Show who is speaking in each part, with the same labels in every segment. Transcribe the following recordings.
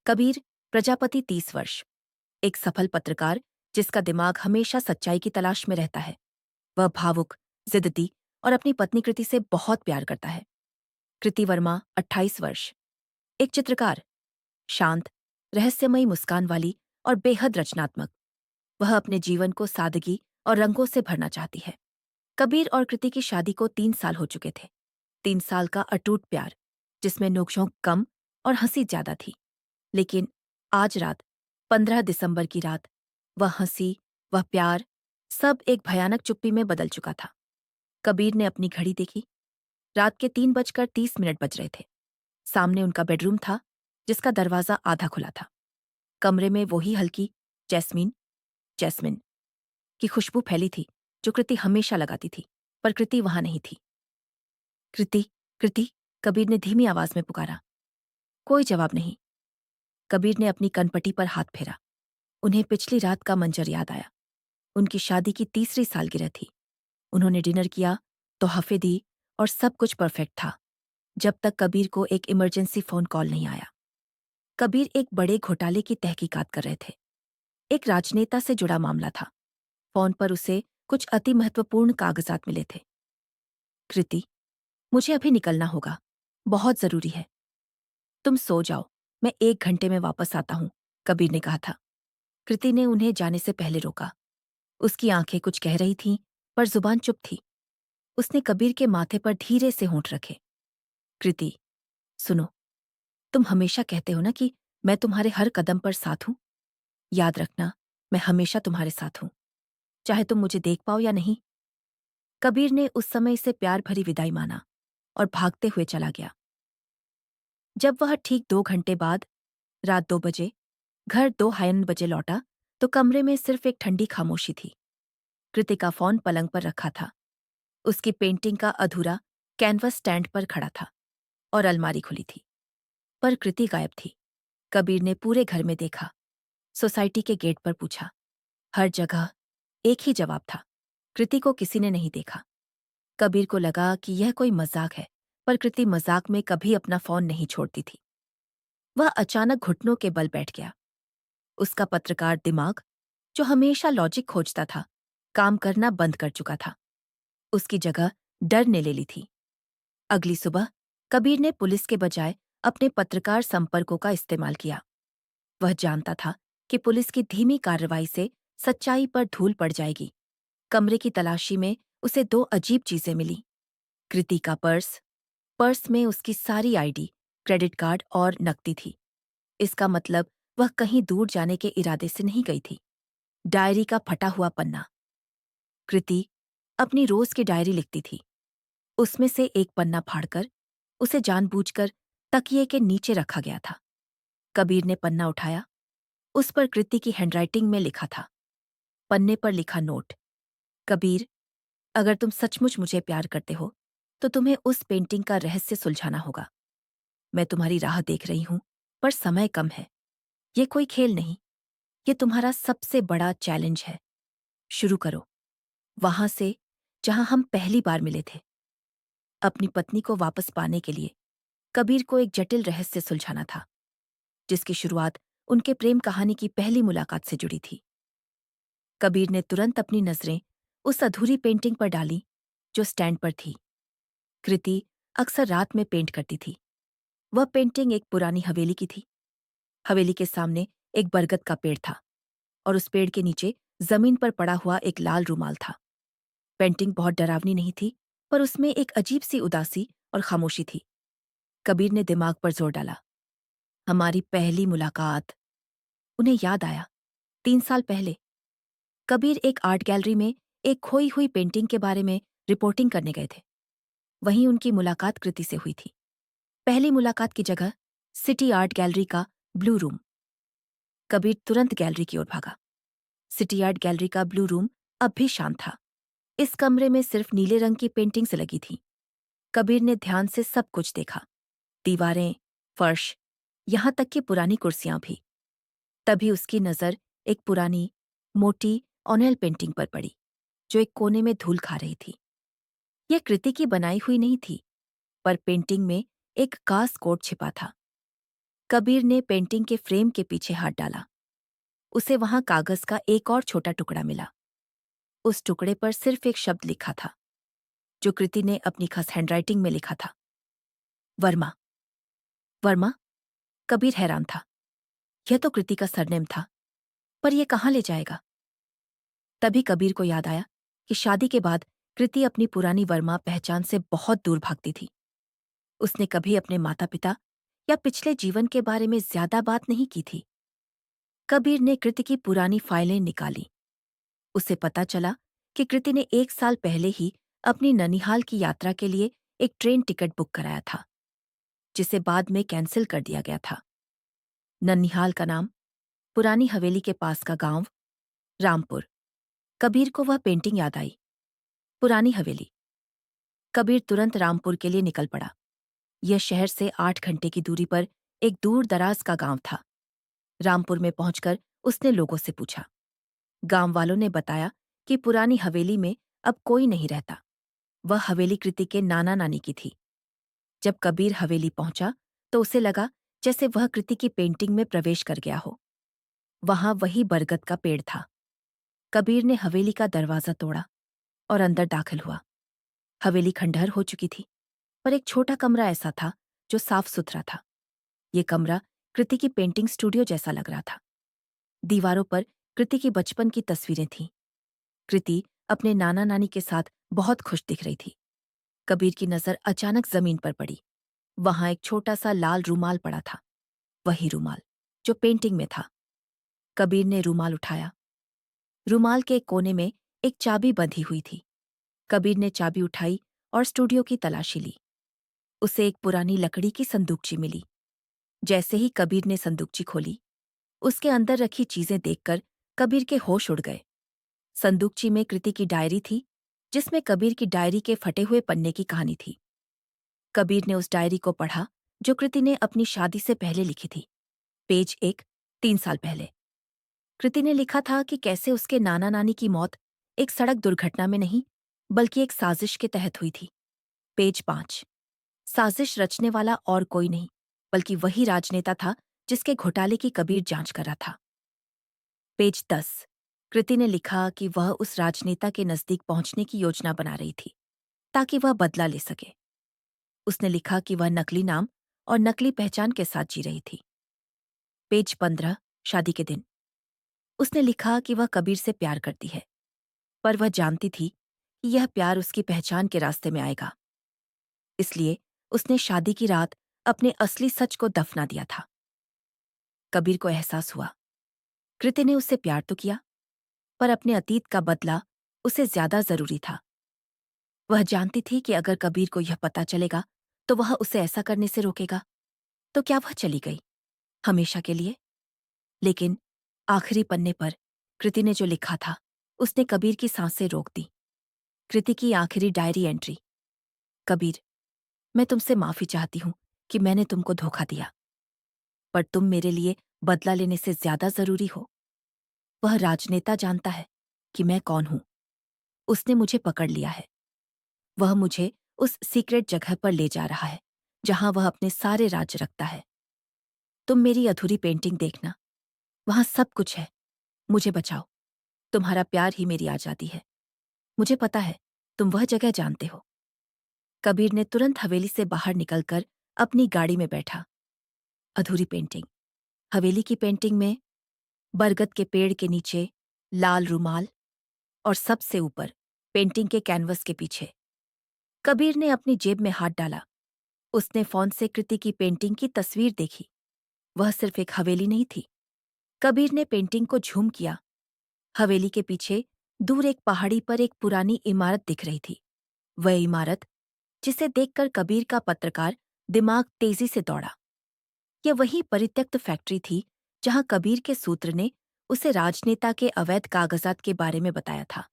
Speaker 1: कबीर, प्रजापति 30 वर्ष, एक सफल पत्रकार जिसका दिमाग हमेशा सच्चाई की तलाश में रहता है। वह भावुक, जिद्दी और अपनी पत्नी कृति से बहुत प्यार करता है। कृति वर्मा 28 वर्ष, एक चित्रकार, शांत, रहस्यमयी मुस्कान वाली और बेहद रचनात्मक। वह अपने जीवन को सादगी और रंगों से भरना चाहती है। कबीर और कृति की शादी को 3 साल हो चुके थे। 3 साल का अटूट प्यार, जिसमें नोकझोंक कम और हंसी ज्यादा थी। लेकिन आज रात, 15 दिसंबर की रात, वह हंसी, वह प्यार, सब एक भयानक चुप्पी में बदल चुका था। कबीर ने अपनी घड़ी देखी। रात के 3:30 बज रहे थे। सामने उनका बेडरूम था, जिसका दरवाजा आधा खुला था। कमरे में वही हल्की जैस्मीन जैस्मिन की खुशबू फैली थी, जो कृति हमेशा लगाती थी, पर कृति वहां नहीं थी। कृति, कृति, कबीर ने धीमी आवाज में पुकारा। कोई जवाब नहीं। कबीर ने अपनी कनपटी पर हाथ फेरा। उन्हें पिछली रात का मंजर याद आया। उनकी शादी की तीसरी सालगिरह थी। उन्होंने डिनर किया, तोहफे दी और सब कुछ परफेक्ट था, जब तक कबीर को एक इमरजेंसी फोन कॉल नहीं आया। कबीर एक बड़े घोटाले की तहकीकात कर रहे थे। एक राजनेता से जुड़ा मामला था। फोन पर उसे कुछ अति महत्वपूर्ण कागजात मिले थे। कृति, मुझे अभी निकलना होगा, बहुत जरूरी है। तुम सो जाओ, मैं 1 घंटे में वापस आता हूं, कबीर ने कहा था। कृति ने उन्हें जाने से पहले रोका। उसकी आंखें कुछ कह रही थीं, पर जुबान चुप थी। उसने कबीर के माथे पर धीरे से होंठ रखे। कृति, सुनो, तुम हमेशा कहते हो ना कि मैं तुम्हारे हर कदम पर साथ हूं। याद रखना, मैं हमेशा तुम्हारे साथ हूं, चाहे तुम मुझे देख पाओ या नहीं। कबीर ने उस समय से प्यार भरी विदाई माना और भागते हुए चला गया। जब वह ठीक 2 घंटे बाद, रात 2 बजे, घर 2:51 बजे लौटा, तो कमरे में सिर्फ एक ठंडी खामोशी थी। कृति का फोन पलंग पर रखा था। उसकी पेंटिंग का अधूरा कैनवस स्टैंड पर खड़ा था और अलमारी खुली थी। पर कृति गायब थी। कबीर ने पूरे घर में देखा, सोसाइटी के गेट पर पूछा। हर जगह एक ही जवाब था, कृति को किसी ने नहीं देखा। कबीर को लगा कि यह कोई मजाक है, पर कृति मजाक में कभी अपना फोन नहीं छोड़ती थी। वह अचानक घुटनों के बल बैठ गया। उसका पत्रकार दिमाग, जो हमेशा लॉजिक खोजता था, काम करना बंद कर चुका था। उसकी जगह डर ने ले ली थी। अगली सुबह कबीर ने पुलिस के बजाय अपने पत्रकार संपर्कों का इस्तेमाल किया। वह जानता था कि पुलिस की धीमी कार्रवाई से सच्चाई पर धूल पड़ जाएगी। कमरे की तलाशी में उसे 2 अजीब चीजें मिली। कृति का पर्स। पर्स में उसकी सारी आईडी, क्रेडिट कार्ड और नकदी थी। इसका मतलब वह कहीं दूर जाने के इरादे से नहीं गई थी। डायरी का फटा हुआ पन्ना। कृति अपनी रोज की डायरी लिखती थी। उसमें से एक पन्ना फाड़कर उसे जानबूझकर तकिए के नीचे रखा गया था। कबीर ने पन्ना उठाया। उस पर कृति की हैंडराइटिंग में लिखा था। पन्ने पर लिखा नोट। कबीर, अगर तुम सचमुच मुझे प्यार करते हो, तो तुम्हें उस पेंटिंग का रहस्य सुलझाना होगा। मैं तुम्हारी राह देख रही हूं, पर समय कम है। ये कोई खेल नहीं, ये तुम्हारा सबसे बड़ा चैलेंज है। शुरू करो, वहां से जहां हम पहली बार मिले थे। अपनी पत्नी को वापस पाने के लिए कबीर को एक जटिल रहस्य सुलझाना था, जिसकी शुरुआत उनके प्रेम कहानी की पहली मुलाकात से जुड़ी थी। कबीर ने तुरंत अपनी नजरें उस अधूरी पेंटिंग पर डाली, जो स्टैंड पर थी। कृति अक्सर रात में पेंट करती थी। वह पेंटिंग एक पुरानी हवेली की थी। हवेली के सामने एक बरगद का पेड़ था और उस पेड़ के नीचे जमीन पर पड़ा हुआ एक लाल रुमाल था। पेंटिंग बहुत डरावनी नहीं थी, पर उसमें एक अजीब सी उदासी और खामोशी थी। कबीर ने दिमाग पर जोर डाला। हमारी पहली मुलाकात। उन्हें याद आया, 3 साल पहले कबीर एक आर्ट गैलरी में एक खोई हुई पेंटिंग के बारे में रिपोर्टिंग करने गए थे। वहीं उनकी मुलाकात कृति से हुई थी। पहली मुलाकात की जगह सिटी आर्ट गैलरी का ब्लू रूम। कबीर तुरंत गैलरी की ओर भागा। सिटी आर्ट गैलरी का ब्लू रूम अब भी शांत था। इस कमरे में सिर्फ नीले रंग की पेंटिंग्स लगी थीं। कबीर ने ध्यान से सब कुछ देखा, दीवारें, फर्श, यहां तक कि पुरानी कुर्सियां भी। तभी उसकी नजर एक पुरानी, मोटी ऑनेल पेंटिंग पर पड़ी, जो एक कोने में धूल खा रही थी। यह कृति की बनाई हुई नहीं थी, पर पेंटिंग में एक कास कोट छिपा था। कबीर ने पेंटिंग के फ्रेम के पीछे हाथ डाला। उसे वहां कागज का एक और छोटा टुकड़ा मिला। उस टुकड़े पर सिर्फ एक शब्द लिखा था, जो कृति ने अपनी खस हैंडराइटिंग में लिखा था, वर्मा। वर्मा? कबीर हैरान था। यह तो कृति का सरनेम था, पर यह कहाँ ले जाएगा? तभी कबीर को याद आया कि शादी के बाद कृति अपनी पुरानी वर्मा पहचान से बहुत दूर भागती थी। उसने कभी अपने माता पिता या पिछले जीवन के बारे में ज्यादा बात नहीं की थी। कबीर ने कृति की पुरानी फाइलें निकाली। उसे पता चला कि कृति ने 1 साल पहले ही अपनी ननिहाल की यात्रा के लिए एक ट्रेन टिकट बुक कराया था, जिसे बाद में कैंसिल कर दिया गया था। ननिहाल का नाम, पुरानी हवेली के पास का गांव, रामपुर। कबीर को वह पेंटिंग याद आई। पुरानी हवेली। कबीर तुरंत रामपुर के लिए निकल पड़ा। यह शहर से 8 घंटे की दूरी पर एक दूर दराज का गांव था। रामपुर में पहुंचकर उसने लोगों से पूछा। गांव वालों ने बताया कि पुरानी हवेली में अब कोई नहीं रहता। वह हवेली कृति के नाना नानी की थी। जब कबीर हवेली पहुंचा तो उसे लगा जैसे वह कृति की पेंटिंग में प्रवेश कर गया हो। वहां वही बरगद का पेड़ था। कबीर ने हवेली का दरवाजा तोड़ा और अंदर दाखिल हुआ। हवेली खंडहर हो चुकी थी, पर एक छोटा कमरा ऐसा था जो साफ सुथरा था। ये कमरा कृति की पेंटिंग स्टूडियो जैसा लग रहा था। दीवारों पर कृति की बचपन की तस्वीरें थीं। कृति अपने नाना नानी के साथ बहुत खुश दिख रही थी। कबीर की नजर अचानक जमीन पर पड़ी। वहां एक छोटा सा लाल रूमाल पड़ा था, वही रूमाल जो पेंटिंग में था। कबीर ने रूमाल उठाया। रूमाल के एक कोने में एक चाबी बंधी हुई थी। कबीर ने चाबी उठाई और स्टूडियो की तलाशी ली। उसे एक पुरानी लकड़ी की संदूकची मिली। जैसे ही कबीर ने संदूकची खोली, उसके अंदर रखी चीजें देखकर कबीर के होश उड़ गए। संदूकची में कृति की डायरी थी, जिसमें कबीर की डायरी के फटे हुए पन्ने की कहानी थी। कबीर ने उस डायरी को पढ़ा जो कृति ने अपनी शादी से पहले लिखी थी। पेज 1, 3 साल पहले। कृति ने लिखा था कि कैसे उसके नाना नानी की मौत एक सड़क दुर्घटना में नहीं, बल्कि एक साजिश के तहत हुई थी। पेज 5। साजिश रचने वाला और कोई नहीं, बल्कि वही राजनेता था जिसके घोटाले की कबीर जांच कर रहा था। पेज 10। कृति ने लिखा कि वह उस राजनेता के नजदीक पहुंचने की योजना बना रही थी, ताकि वह बदला ले सके। उसने लिखा कि वह नकली नाम और नकली पहचान के साथ जी रही थी। पेज 15। शादी के दिन। उसने लिखा कि वह कबीर से प्यार करती है, पर वह जानती थी कि यह प्यार उसकी पहचान के रास्ते में आएगा। इसलिए उसने शादी की रात अपने असली सच को दफना दिया था। कबीर को एहसास हुआ, कृति ने उससे प्यार तो किया, पर अपने अतीत का बदला उसे ज्यादा जरूरी था। वह जानती थी कि अगर कबीर को यह पता चलेगा तो वह उसे ऐसा करने से रोकेगा। तो क्या वह चली गई, हमेशा के लिए? लेकिन आखिरी पन्ने पर कृति ने जो लिखा था, उसने कबीर की सांसें रोक दी। कृति की आखिरी डायरी एंट्री। कबीर, मैं तुमसे माफी चाहती हूं कि मैंने तुमको धोखा दिया, पर तुम मेरे लिए बदला लेने से ज्यादा जरूरी हो। वह राजनेता जानता है कि मैं कौन हूं। उसने मुझे पकड़ लिया है। वह मुझे उस सीक्रेट जगह पर ले जा रहा है जहां वह अपने सारे राज रखता है। तुम मेरी अधूरी पेंटिंग देखना, वहां सब कुछ है। मुझे बचाओ। तुम्हारा प्यार ही मेरी आजादी है। मुझे पता है तुम वह जगह जानते हो। कबीर ने तुरंत हवेली से बाहर निकलकर अपनी गाड़ी में बैठा। अधूरी पेंटिंग। हवेली की पेंटिंग में बरगद के पेड़ के नीचे लाल रूमाल, और सबसे ऊपर पेंटिंग के कैनवस के पीछे। कबीर ने अपनी जेब में हाथ डाला। उसने फोन से कृति की पेंटिंग की तस्वीर देखी। वह सिर्फ एक हवेली नहीं थी। कबीर ने पेंटिंग को झूम किया। हवेली के पीछे दूर एक पहाड़ी पर एक पुरानी इमारत दिख रही थी। वह इमारत जिसे देखकर कबीर का पत्रकार दिमाग तेजी से दौड़ा। यह वही परित्यक्त फैक्ट्री थी जहां कबीर के सूत्र ने उसे राजनेता के अवैध कागजात के बारे में बताया था।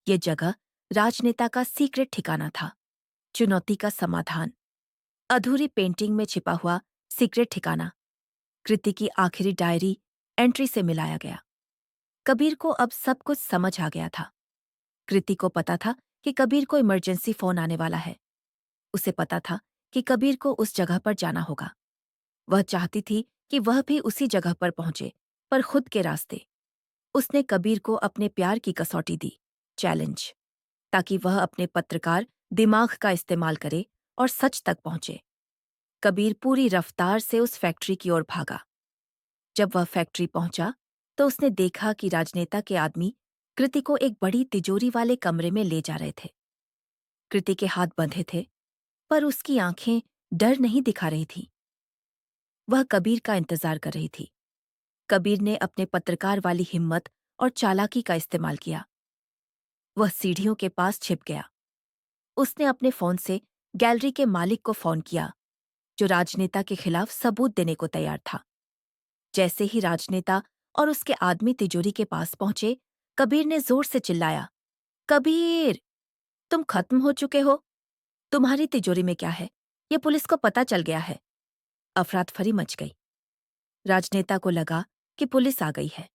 Speaker 1: यह जगह राजनेता का सीक्रेट ठिकाना था। चुनौती का समाधान। अधूरी पेंटिंग में छिपा हुआ सीक्रेट ठिकाना कृति की आखिरी डायरी एंट्री से मिलाया गया। कबीर को अब सब कुछ समझ आ गया था। कृति को पता था कि कबीर को इमरजेंसी फोन आने वाला है। उसे पता था कि कबीर को उस जगह पर जाना होगा। वह चाहती थी कि वह भी उसी जगह पर पहुंचे, पर खुद के रास्ते। उसने कबीर को अपने प्यार की कसौटी दी, चैलेंज, ताकि वह अपने पत्रकार दिमाग का इस्तेमाल करे और सच तक पहुंचे। कबीर पूरी रफ्तार से उस फैक्ट्री की ओर भागा। जब वह फैक्ट्री पहुंचा, तो उसने देखा कि राजनेता के आदमी कृति को एक बड़ी तिजोरी वाले कमरे में ले जा रहे थे। कृति के हाथ बंधे थे, पर उसकी आंखें डर नहीं दिखा रही थीं। वह कबीर का इंतजार कर रही थी। कबीर ने अपने पत्रकार वाली हिम्मत और चालाकी का इस्तेमाल किया। वह सीढ़ियों के पास छिप गया। उसने अपने फोन से गैलरी के मालिक को फोन किया, जो राजनेता के खिलाफ सबूत देने को तैयार था। जैसे ही राजनेता और उसके आदमी तिजोरी के पास पहुंचे, कबीर ने जोर से चिल्लाया, कबीर, तुम खत्म हो चुके हो। तुम्हारी तिजोरी में क्या है, ये पुलिस को पता चल गया है। अफरातफरी मच गई। राजनेता को लगा कि पुलिस आ गई है।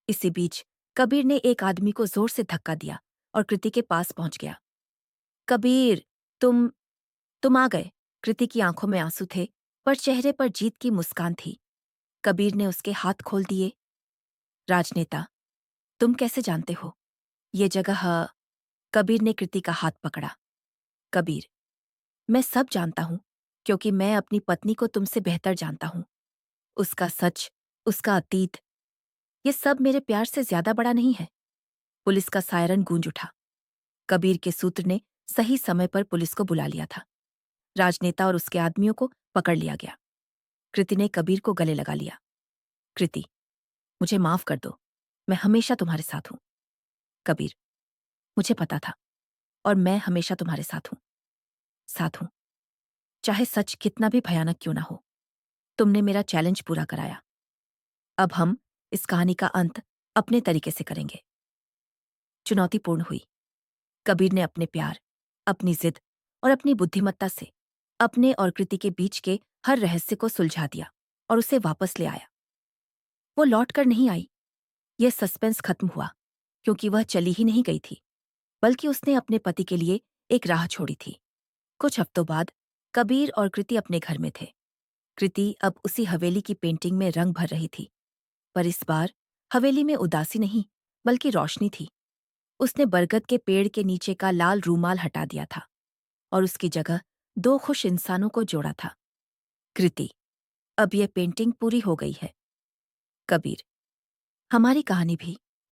Speaker 1: इसी बीच कबीर ने एक आदमी को जोर से धक्का दिया और कृति के पास पहुंच गया। कबीर, तुम आ गए। कृति की आंखों में आंसू थे, पर चेहरे पर जीत की मुस्कान थी। कबीर ने उसके हाथ खोल दिए। राजनेता, तुम कैसे जानते हो ये जगह? कबीर ने कृति का हाथ पकड़ा। कबीर, मैं सब जानता हूं, क्योंकि मैं अपनी पत्नी को तुमसे बेहतर जानता हूं। उसका सच, उसका अतीत, ये सब मेरे प्यार से ज्यादा बड़ा नहीं है। पुलिस का सायरन गूंज उठा। कबीर के सूत्र ने सही समय पर पुलिस को बुला लिया था। राजनेता और उसके आदमियों को पकड़ लिया गया। कृति ने कबीर को गले लगा लिया। कृति, मुझे माफ कर दो, मैं हमेशा तुम्हारे साथ हूं। कबीर, मुझे पता था, और मैं हमेशा तुम्हारे साथ हूं, चाहे सच कितना भी भयानक क्यों ना हो। तुमने मेरा चैलेंज पूरा कराया। अब हम इस कहानी का अंत अपने तरीके से करेंगे। चुनौतीपूर्ण हुई। कबीर ने अपने प्यार, अपनी जिद और अपनी बुद्धिमत्ता से अपने और कृति के बीच के हर रहस्य को सुलझा दिया और उसे वापस ले आया। वो लौट कर नहीं आई। यह सस्पेंस खत्म हुआ, क्योंकि वह चली ही नहीं गई थी, बल्कि उसने अपने पति के लिए एक राह छोड़ी थी। कुछ हफ्तों बाद कबीर और कृति अपने घर में थे। कृति अब उसी हवेली की पेंटिंग में रंग भर रही थी, पर इस बार हवेली में उदासी नहीं, बल्कि रोशनी थी। उसने बरगद के पेड़ के नीचे का लाल रूमाल हटा दिया था और उसकी जगह दो खुश इंसानों को जोड़ा था। कृति, अब यह पेंटिंग पूरी हो गई है। कबीर, हमारी कहानी भी